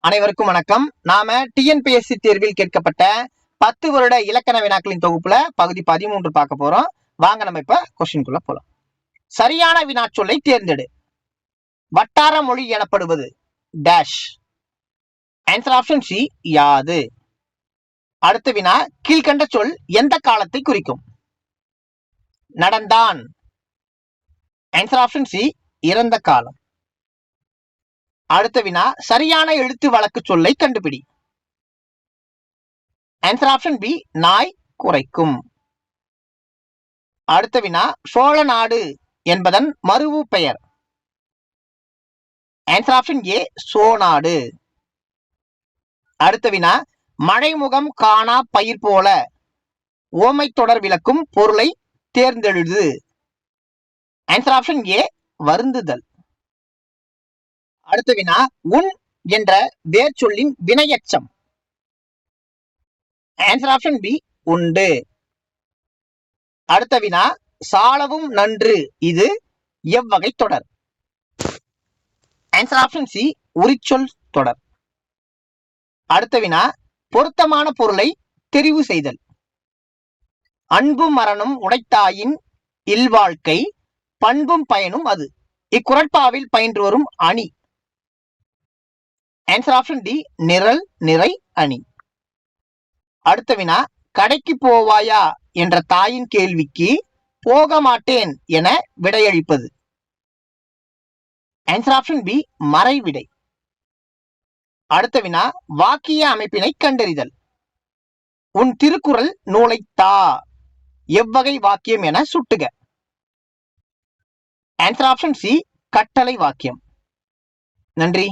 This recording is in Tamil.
அனைவருக்கும் வணக்கம். நாம டிஎன்பிஎஸ்சி தேர்வில் கேட்கப்பட்ட 10 வருட இலக்கண வினாக்களின் தொகுப்புல பகுதி 13 பார்க்க போறோம். வாங்க நம்ம இப்ப கொஸ்டின்குள்ள போலாம். சரியான வினாச்சொல்லை தேர்ந்தெடு. வட்டார மொழி எனப்படுவது டேஷ். ஆன்சர் ஆப்ஷன் சி யாது. அடுத்த வினா, கீழ்கண்ட சொல் எந்த காலத்தை குறிக்கும்? நடந்தான். ஆன்சர் ஆப்ஷன் சி இறந்த காலம். அடுத்த வினா, சரியான எழுத்து வழக்கு சொல்லை கண்டுபிடி. ஆன்சர் ஆப்ஷன் பி நாய் குரைக்கும். அடுத்த வினா, சோழ நாடு என்பதன் மருவு பெயர். Answer option A சோநாடு. அடுத்த வினா, மழைமுகம் காணா பயிர் போல ஓமை தொடர் விளக்கும் பொருளை தேர்ந்தெழுது. Answer option A வருந்துதல். அடுத்த வினா, உன் என்ற வேர் சொல்லின் வினையச்சம். ஆன்சர் ஆப்ஷன் பி உண்டு. அடுத்த வினா, சாலவும் நன்று இது எவ்வகை தொடர்? ஆன்சர் ஆப்ஷன் சி உரிச்சொல் தொடர். அடுத்த வினா, பொருத்தமான பொருளை தெரிவு செய்தல். அன்பும் மரணம் உடைத்தாயின் இல்வாழ்க்கை பண்பும் பயனும் அது. இக்குறட்பாவில் பயின்று வரும் அணி. ஆன்சர் ஆப்ஷன் டி நிரல் நிறை அணி. அடுத்த வினா, கடைக்கு போவாயா என்ற தாயின் கேள்விக்கு போக மாட்டேன் என விடையளிப்பது. ஆன்சர் ஆப்ஷன் பி மறைவிடை. அடுத்த வினா, வாக்கிய அமைப்பினை கண்டறிதல். உன் திருக்குறள் நூலை தா எவ்வகை வாக்கியம் என சுட்டுக. ஆன்சர் ஆப்ஷன் சி கட்டளை வாக்கியம். நன்றி.